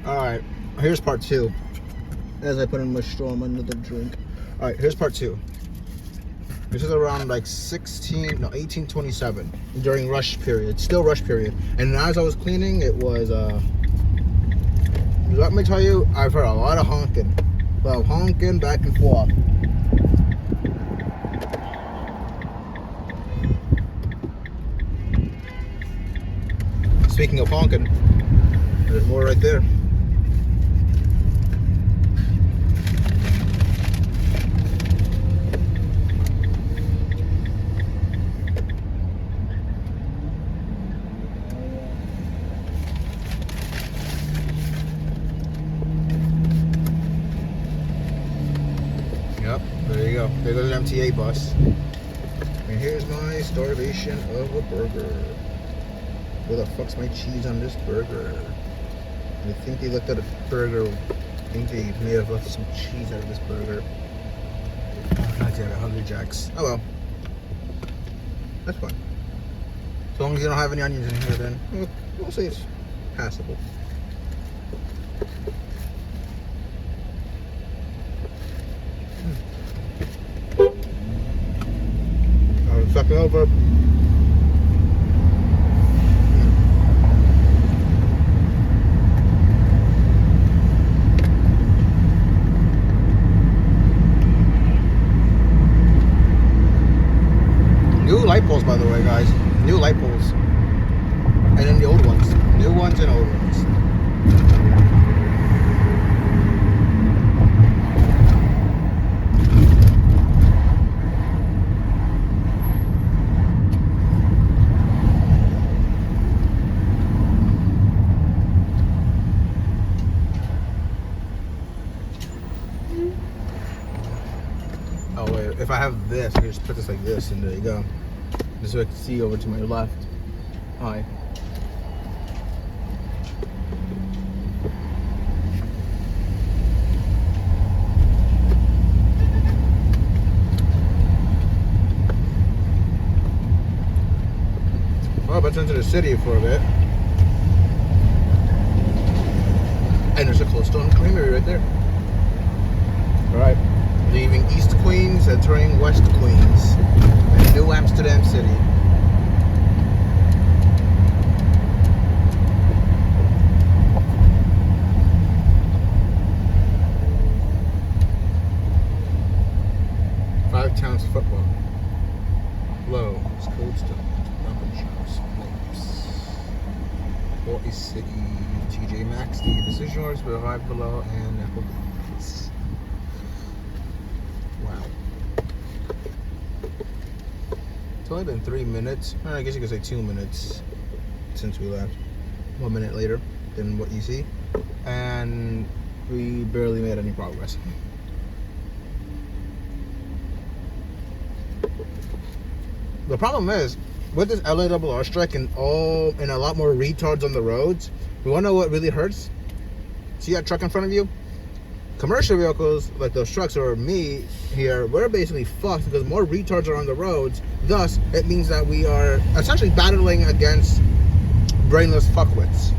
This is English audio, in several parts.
Alright, here's part two. As I put in my straw in my another drink. Alright, here's part two. This is around like 1827 during rush period, still rush period. And as I was cleaning, it was, let me tell you, I've heard a lot of honking. Well, honking back and forth. Speaking of honking, there's more right there. Yep, there you go. There goes an MTA bus. And here's my starvation of a burger. Where the fuck's my cheese on this burger? I think they looked at a burger. I think they may have left some cheese out of this burger. Not yet, Hungry Jacks. Oh well. That's fine. As long as you don't have any onions in here, then we'll say it's passable. I'll flip it over. New light poles, by the way, guys. New light poles. And then the old ones. New ones and old ones. Oh wait, if I have this, I can just put this like this, and there you go. Just so I can see over to my left. Hi. Well, let's enter the city for a bit. And there's a Cold Stone Creamery right there. Alright. Leaving East Queens, entering West Queens. And New Amsterdam City. Five Towns Football. Low. It's Cold Stone. Pumpkin Shops. Lamps. Forty City. TJ Maxx. The Decision Orders for 5 Below and Applebee's. Wow. It's only been 3 minutes. I guess you could say 2 minutes since we left. 1 minute later than what you see. And we barely made any progress. The problem is, with this LIRR strike and a lot more retards on the roads, you wanna know what really hurts? See that truck in front of you? Commercial vehicles, like those trucks or me here, we're basically fucked because more retards are on the roads. Thus, it means that we are essentially battling against brainless fuckwits.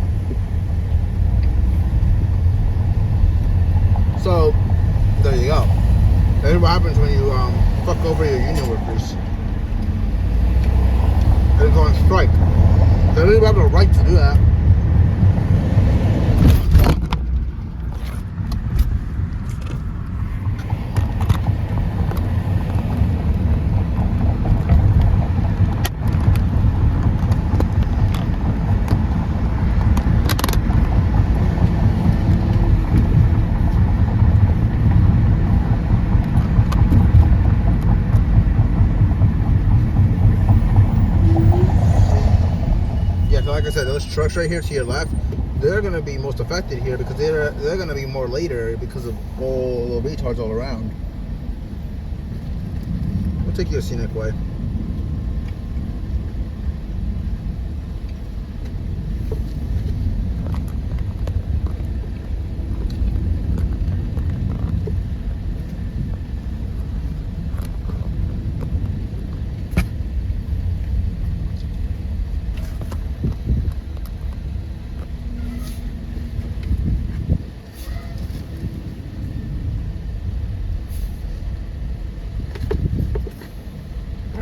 So, there you go. That's what happens when you fuck over your union workers. They go on strike. They don't even have the right to do that. Like I said, those trucks right here to your left, they're gonna be most affected here because they're gonna be more later because of all the retards all around. We'll take you a scenic way.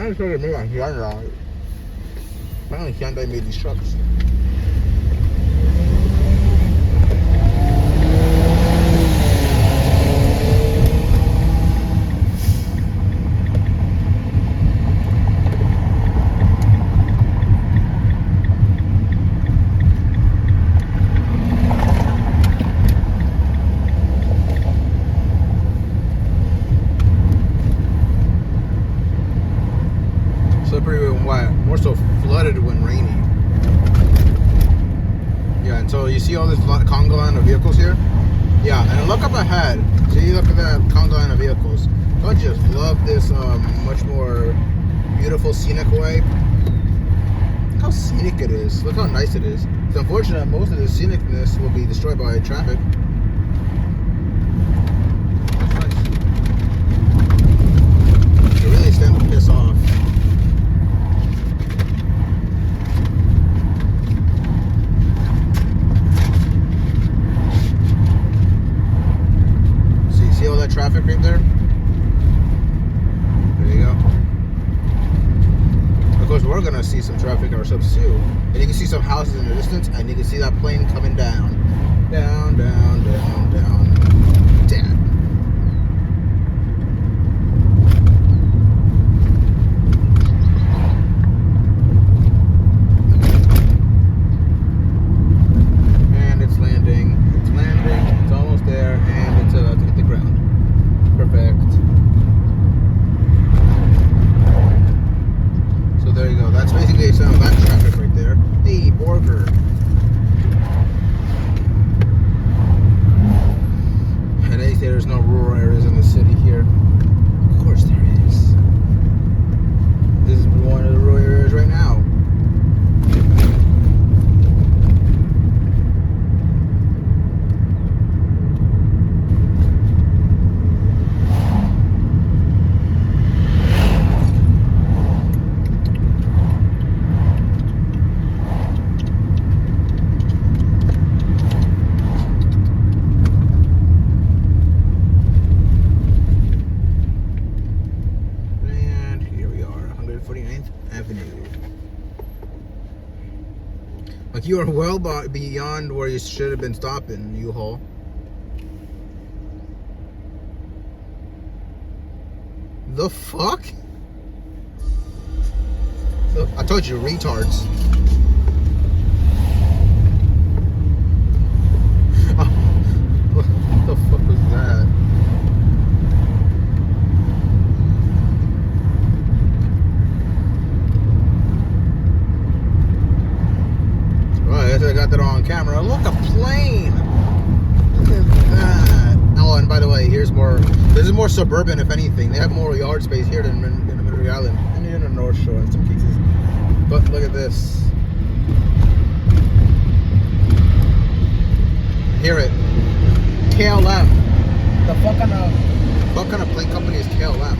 I'm sure they made on Hyundai. Apparently Hyundai made these trucks. Slippery when wet, more so flooded when rainy. Yeah, and so you see all this conga line of vehicles here? Yeah, and look up ahead. See, look at that conga line of vehicles. Don't you just love this much more beautiful scenic way? Look how scenic it is. Look how nice it is. It's unfortunate that most of the scenicness will be destroyed by traffic. Nice. You really stand to piss off. See all that traffic right there? There you go. Of course, we're gonna see some traffic ourselves too. And you can see some houses in the distance, and you can see that plane coming down. Down, down, down, down. Down. And it's landing. It's landing. It's almost there, and it's about to hit the ground. Perfect. So there you go. That's basically some of that traffic right there. Hey, burger. And they say there's no rural areas in the city here. Of course there is. This is one of the rural areas right now. Like, you are well beyond where you should have been stopping, U-Haul. The fuck? I told you, retards. What the fuck was that? I got that on camera. Look, a plane. Look at that. Oh, and by the way, here's more. This is more suburban, if anything. They have more yard space here than in the Middle Island and in the North Shore in some cases. But look at this. Hear it. KLM. The fuck kind of plane company is KLM?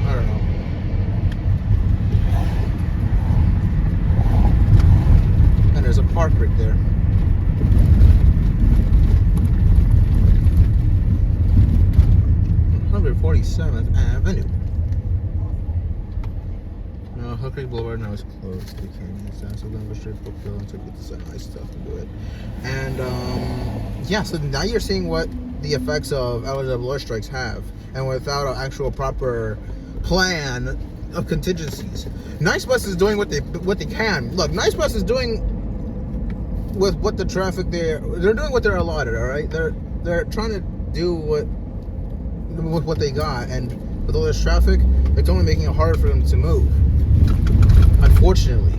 I don't know. There's a park right there. Number 47th Avenue. No, Hook Creek Boulevard now is closed. We can't use that, so we're gonna go straight for Bill and get the nice stuff and do it. And yeah, so now you're seeing what the effects of LIRR strikes have, and without an actual proper plan of contingencies. Nice Bus is doing what they can. Look, Nice Bus is doing with what the traffic they're doing what they're allotted. All right, they're trying to do with what they got, and with all this traffic, it's only making it harder for them to move, unfortunately.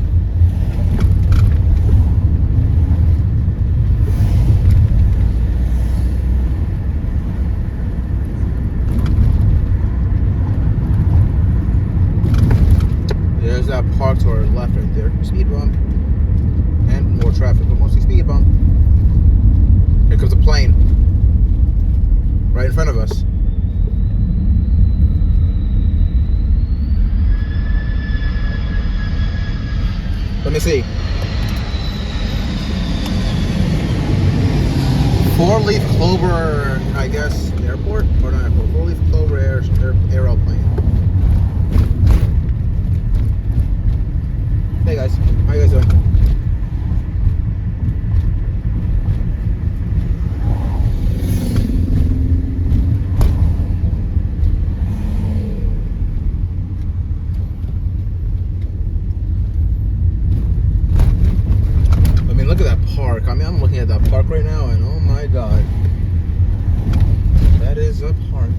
There's that park to our left right there. Speed bump. And more traffic, but mostly speed bump. Here comes a plane. Right in front of us. Let me see. Four-leaf clover, I guess, airport? Or not airport. Four-leaf clover aeroplane. Hey guys, how you guys doing? I mean, look at that park. I mean, I'm looking at that park right now, and oh my god, that is a park.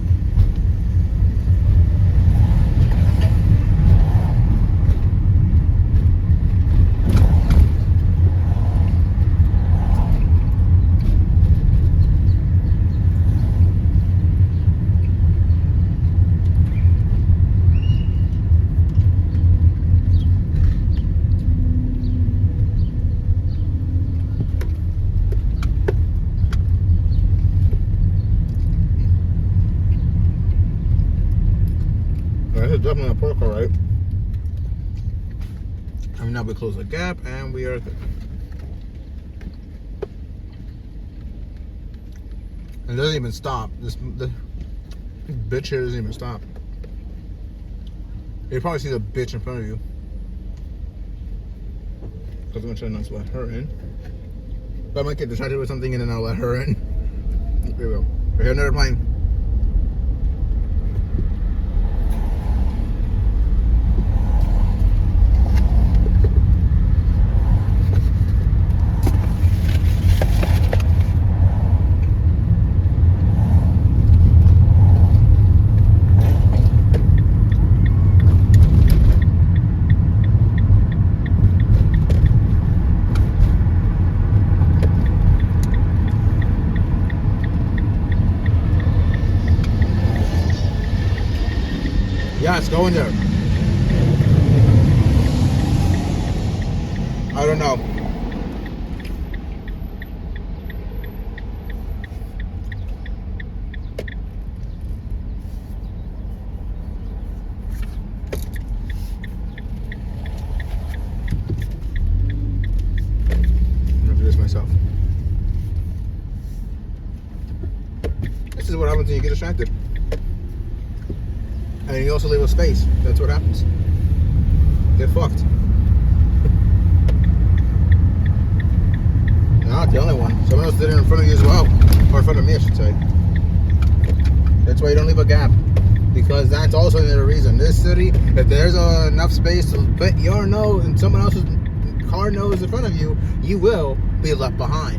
This is definitely a park, alright. I mean, now we close the gap, and we are good. And it doesn't even stop. The bitch here doesn't even stop. You probably see the bitch in front of you. Because I'm gonna try not to let her in. But I might get distracted with something and then I'll let her in. Here we go. We have another plane. Yeah, it's going there. I don't know. I'm gonna do this myself. This is what happens when you get distracted. And you also leave a space. That's what happens. Get fucked. You're not the only one. Someone else did it in front of you as well. Or in front of me, I should say. That's why you don't leave a gap. Because that's also another reason. This city, if there's enough space to put your nose and someone else's car nose in front of you, you will be left behind.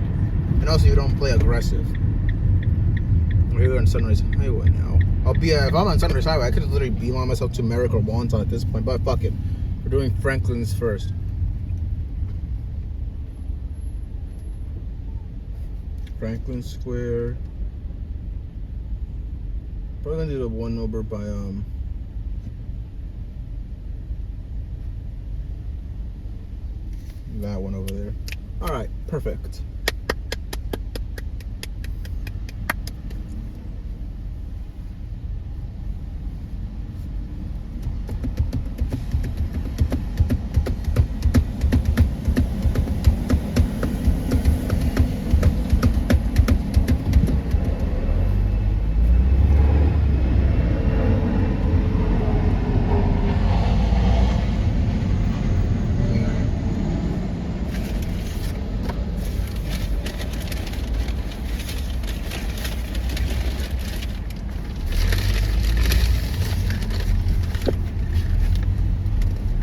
And also, you don't play aggressive. We're here on Sunrise Highway now. If I'm on Sunrise Highway, I could literally beeline myself to Merrick or Wonton at this point, but fuck it. We're doing Franklin's first. Franklin Square. Probably gonna do the one over by that one over there. Alright, perfect.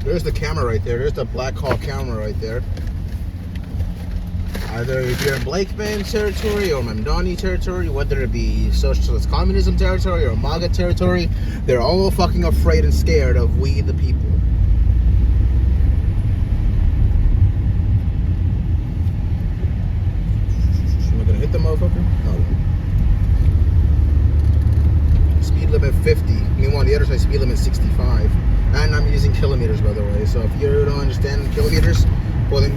There's the camera right there. There's the Black Hawk camera right there. Either if you're in Blakeman territory or Mamdani territory, whether it be socialist communism territory or MAGA territory, they're all fucking afraid and scared of we the people. Am I gonna hit the motherfucker? No. Speed limit 50. Meanwhile, the other side speed limit 65. And I'm using kilometers, by the way. So if you don't understand kilometers, well then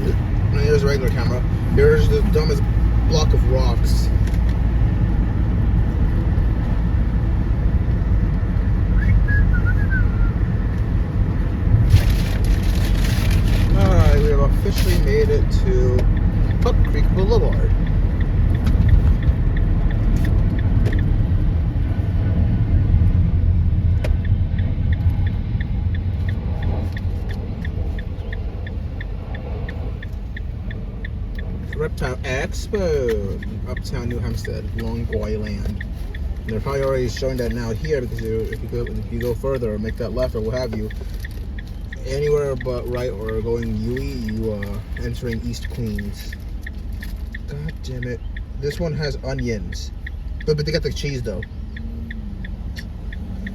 here's a regular camera. Here's the dumbest block of rocks. Alright, we have officially made it to Puck Creek Boulevard. Uptown Expo, Uptown New Hampstead, Longoy Land. And they're probably already showing that now here because if you go further or make that left or what have you, anywhere but right or going UE, you entering East Queens. God damn it! This one has onions, but they got the cheese though.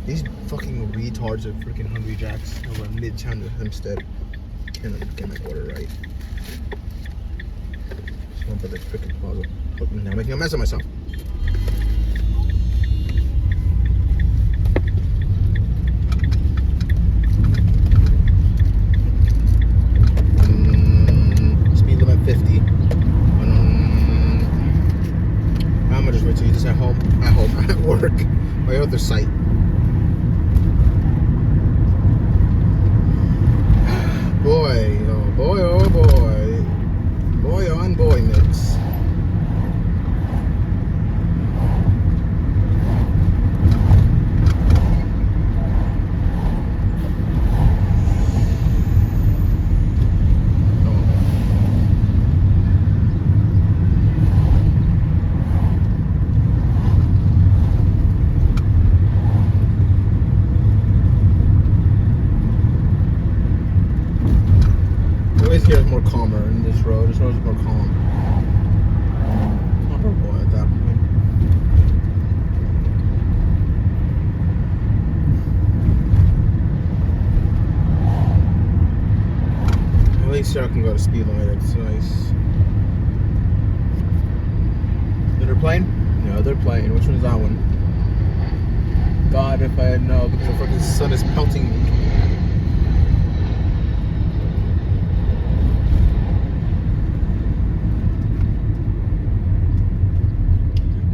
These fucking retards are freaking Hungry Jacks over in Midtown New Hampstead. Can't get my order right. Just want to put the freaking puzzle. Now I'm making a mess of myself. Speed limit 50. I'm gonna just wait till you just at home, at work, my other site. Boy, oh boy, oh boy. Boy on boy mix. Here is more calmer in this road. This road is more calm. Not horrible at that point. At least here I can go to speed limit. It's nice. They're playing? No, they're playing. Which one is that one? God, if I had known, because the fucking sun is pelting me.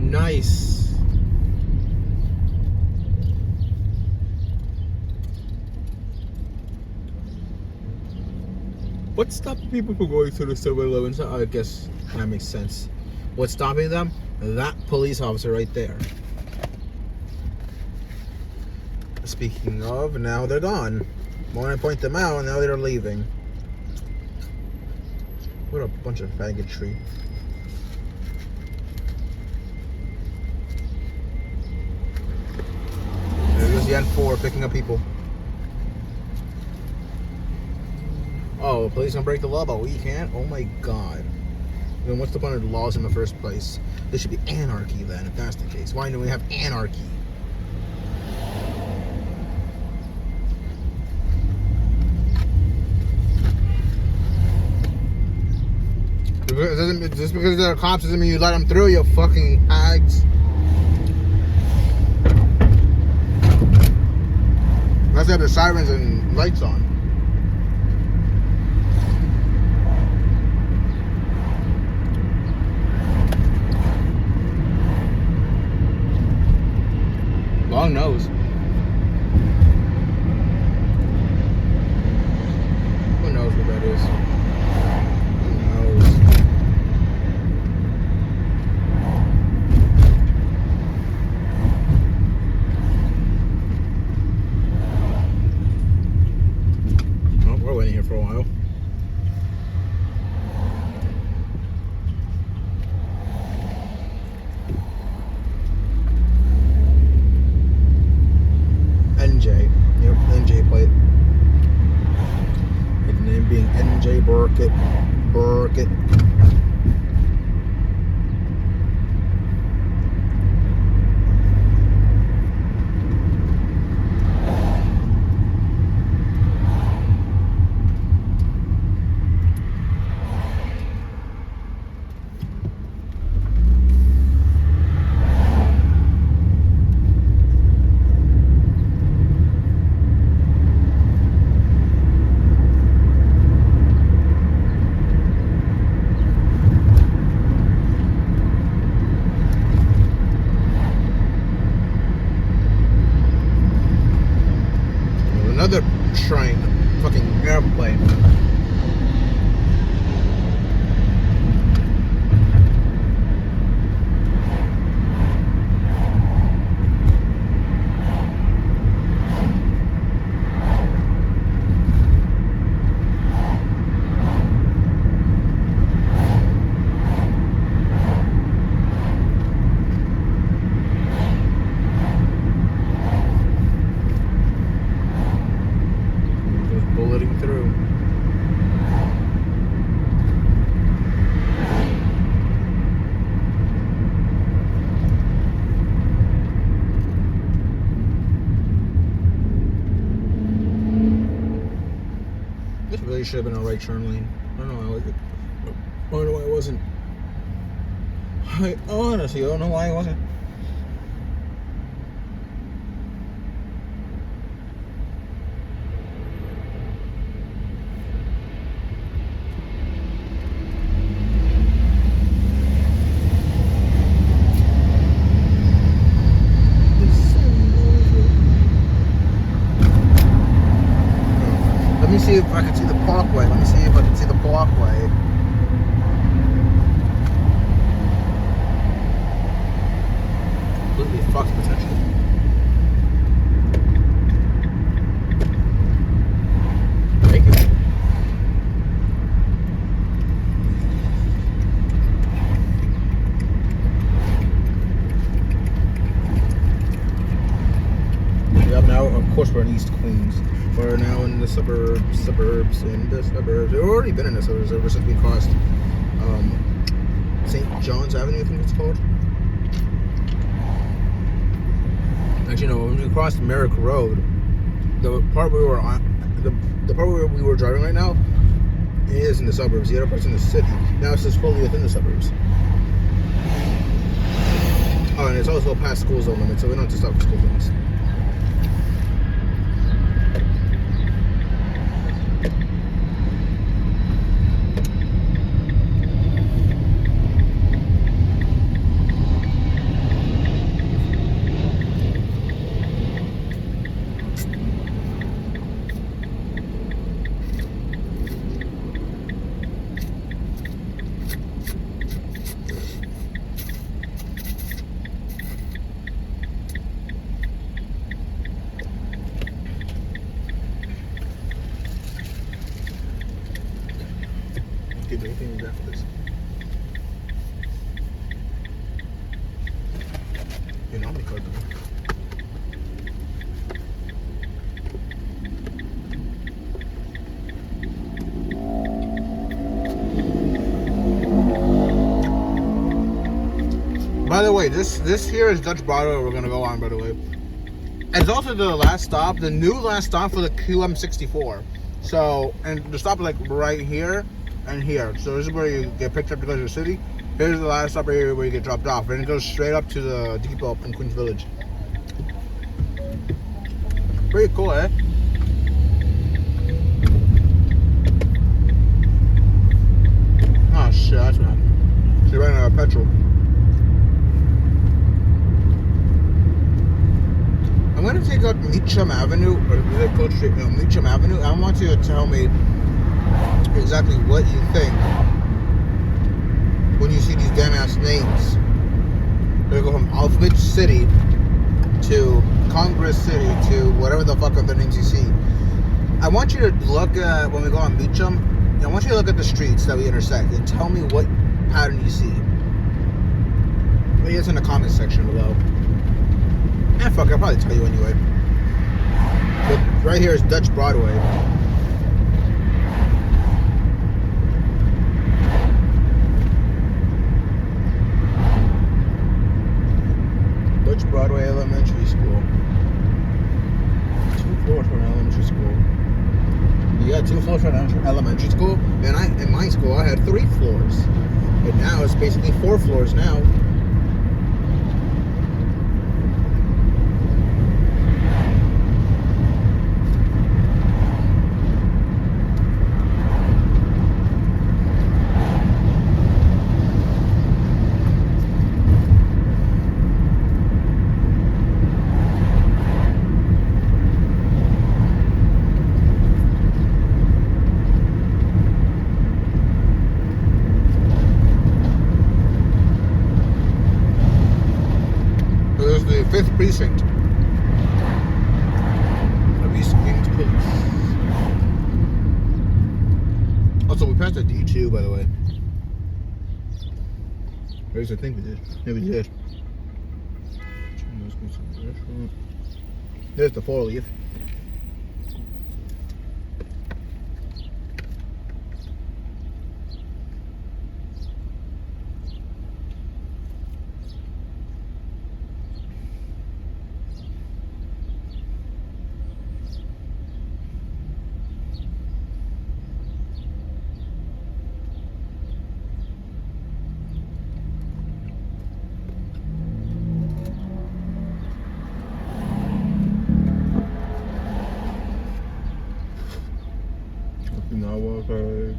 Nice. What's stopping people from going to the 7-Eleven? I guess that makes sense. What's stopping them? That police officer right there. Speaking of, now they're gone. When I point them out, now they're leaving. What a bunch of faggotry. The N4 picking up people. Oh, police can break the law, but we can't? Oh my god. Then what's the point of the laws in the first place? There should be anarchy then, if that's the case. Why do we have anarchy? Just because they're cops doesn't mean you let them through, you fucking hags. Unless they have the sirens and lights on. Long nose. Who knows what that is? Who knows? We're waiting here for a while. really should have been a right turn lane. I don't know why it wasn't. I honestly don't know why it wasn't. Let me see if I can see the parkway. Let me see if I can see the parkway. Completely fucked potentially. Thank you. Yep, now of course we're in East Queens. We're now in the suburbs. We've already been in the suburbs ever since we crossed St. John's Avenue, I think it's called. Actually, no, when we crossed Merrick Road, the part we were on, the part where we were driving right now is in the suburbs. The other part's in the city. Now it's just fully within the suburbs. Oh, and it's also past school zone limit, so we don't have to stop at school zones. Give me anything back for this. You know how many cards are there? By the way, this here is Dutch Broadway we're gonna go on, by the way. It's also the last stop, the new last stop for the QM64. So, and the stop is like right here and here. So this is where you get picked up to go to the city. Here's the last stop right here where you get dropped off. And it goes straight up to the depot in Queens Village. Pretty cool, eh? Oh shit, that's what happened. She ran out of petrol. I'm gonna take out Meacham Avenue, or is it called straight? No, Meacham Avenue. I want you to tell me exactly what you think when you see these damn ass names. They go from Alphabet City to Congress City to whatever the fuck other names you see. I want you to look at, when we go on Meacham, I want you to look at the streets that we intersect and tell me what pattern you see. Maybe it's in the comment section below. Fuck, I'll probably tell you anyway. But right here is Dutch Broadway. Dutch Broadway Elementary School. 2 floors for an elementary school. You got 2 floors for an elementary school? And in my school, I had 3 floors. But now it's basically 4 floors now. The 5th precinct of East Queens Police. Also, we passed a D2, by the way. Where's the thing we did? Yeah, we did. There's the 4-leaf.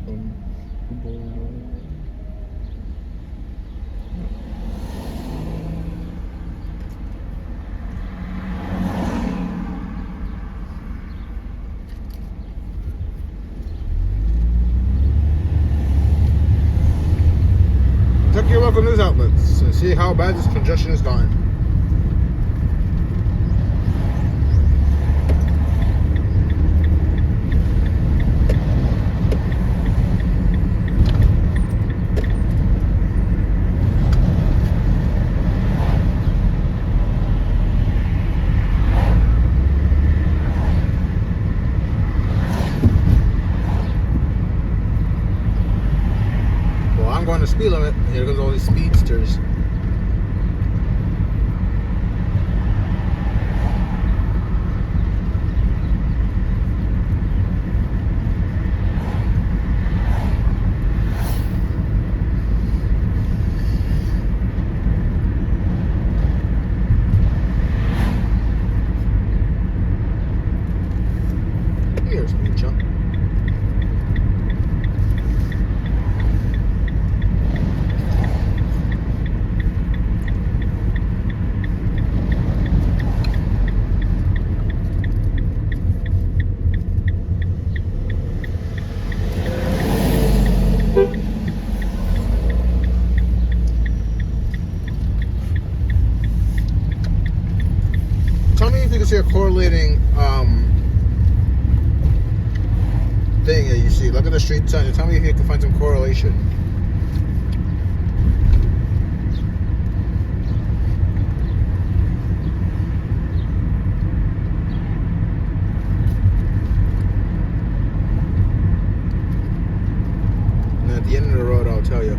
Check your local news outlets and see how bad this congestion is going. I'm going the speed limit. Here goes all these speedsters. Here's me jump. Tell me if you can see a correlating thing that you see. Look at the street sign. Tell me if you can find some correlation. And at the end of the road, I'll tell you.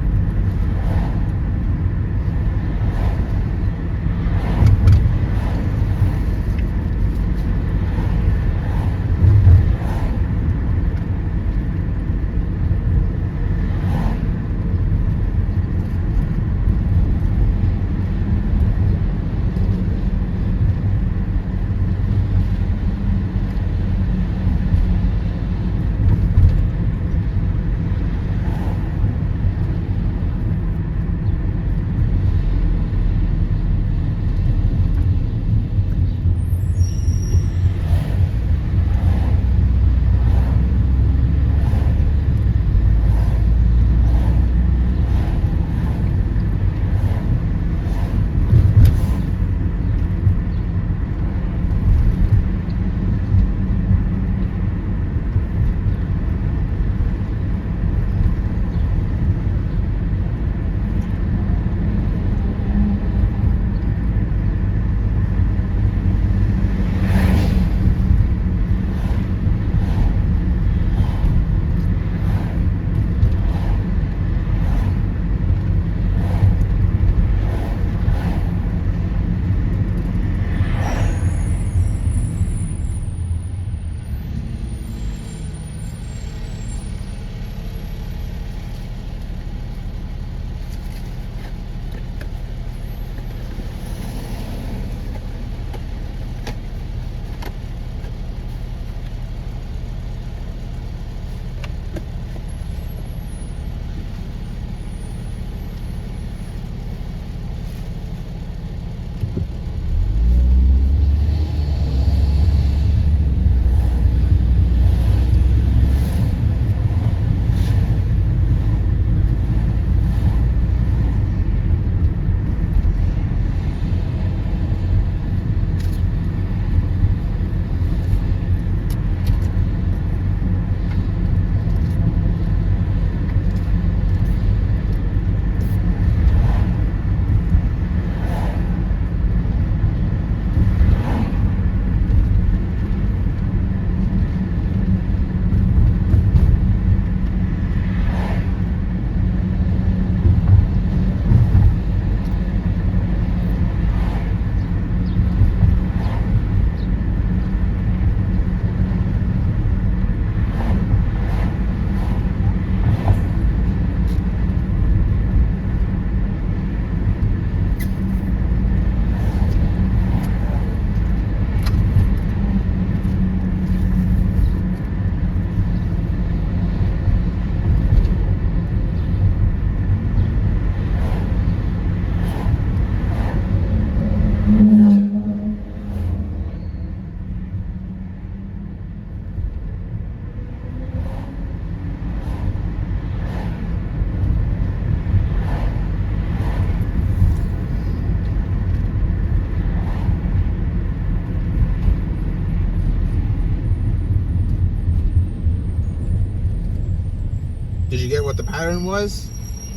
what the pattern was?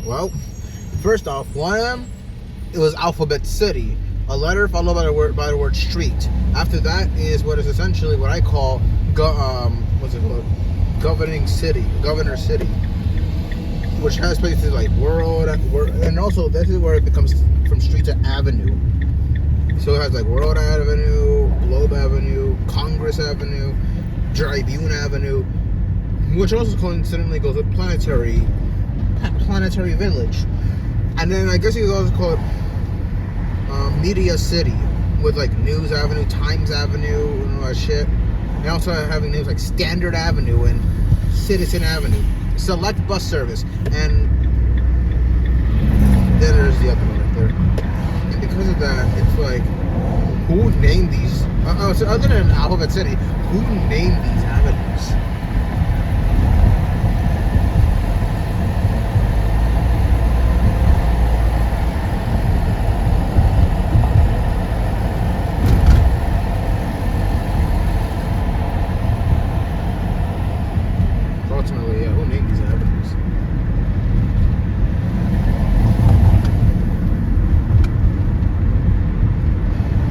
Well, first off, one of them, it was Alphabet City, a letter followed by the word street. After that is what is essentially what I call what's it called? Governor City, which has places like World, and also this is where it becomes from street to avenue. So it has like World Avenue, Globe Avenue, Congress Avenue, Tribune Avenue, which also coincidentally goes with Planetary Village. And then I guess you could also call it Media City, with like News Avenue, Times Avenue, and all that shit. They also having names like Standard Avenue and Citizen Avenue, Select Bus Service, and then there's the other one right there. And because of that, it's like, who named these? So other than Alphabet City, who named these avenues? Ultimately, yeah, who named these avenues?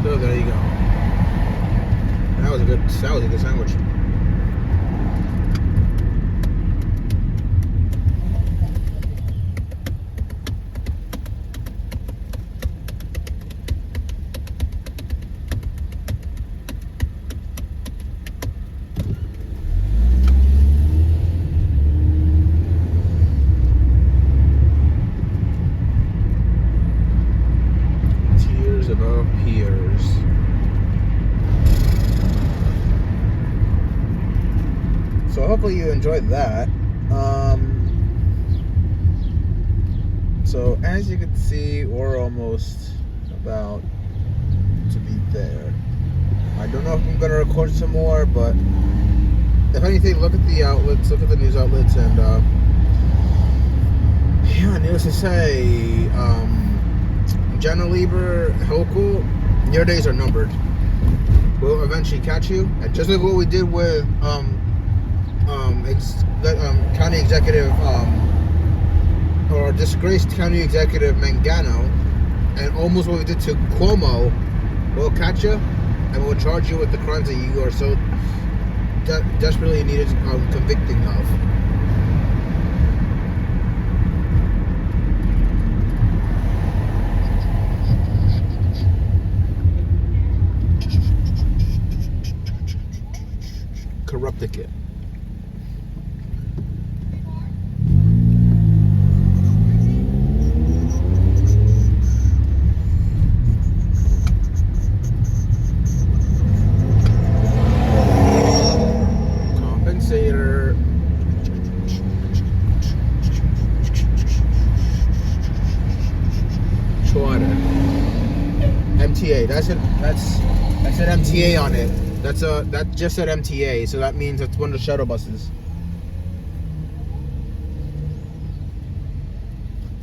So there you go. That was a good sandwich. Tears above peers. So hopefully you enjoyed that. So as you can see, we're almost about to be there. I don't know if I'm gonna record some more, but if anything, look at the outlets, look at the news outlets, and yeah, needless to say, Jenna Lieber, Hochul, your days are numbered. We'll eventually catch you, and just like what we did with county executive or disgraced county executive Mangano, and almost what we did to Cuomo. We'll catch you, and we'll charge you with the crimes that you are so desperately needed convicting of. Corrupticate. Compensator. Shorter. MTA. That said MTA on it. That just said MTA, so that means it's one of the shuttle buses.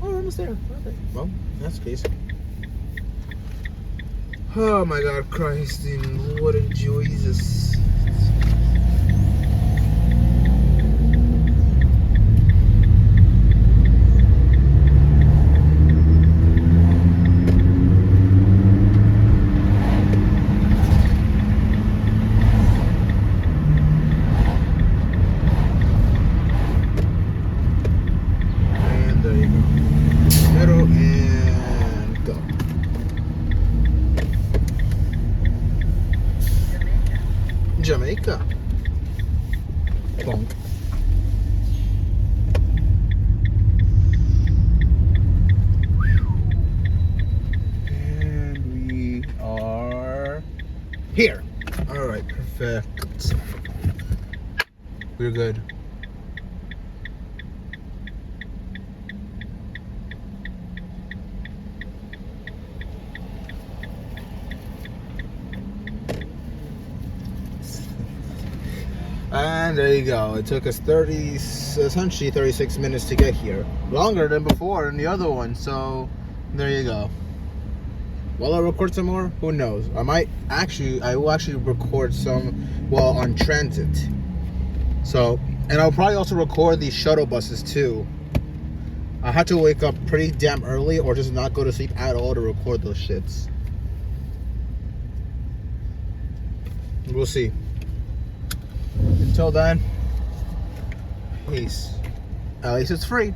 Oh, we're almost there. Okay. Well, that's the case. Oh my God, Christ, and Lord and Jesus. Jamaica. Bonk. And we are here. All right, perfect. We're good. And there you go. It took us essentially 36 minutes to get here. Longer than before in the other one. So there you go. Will I record some more? Who knows? I will actually record some while on transit. So, and I'll probably also record these shuttle buses too. I had to wake up pretty damn early or just not go to sleep at all to record those shits. We'll see. Until then, peace. At least it's free.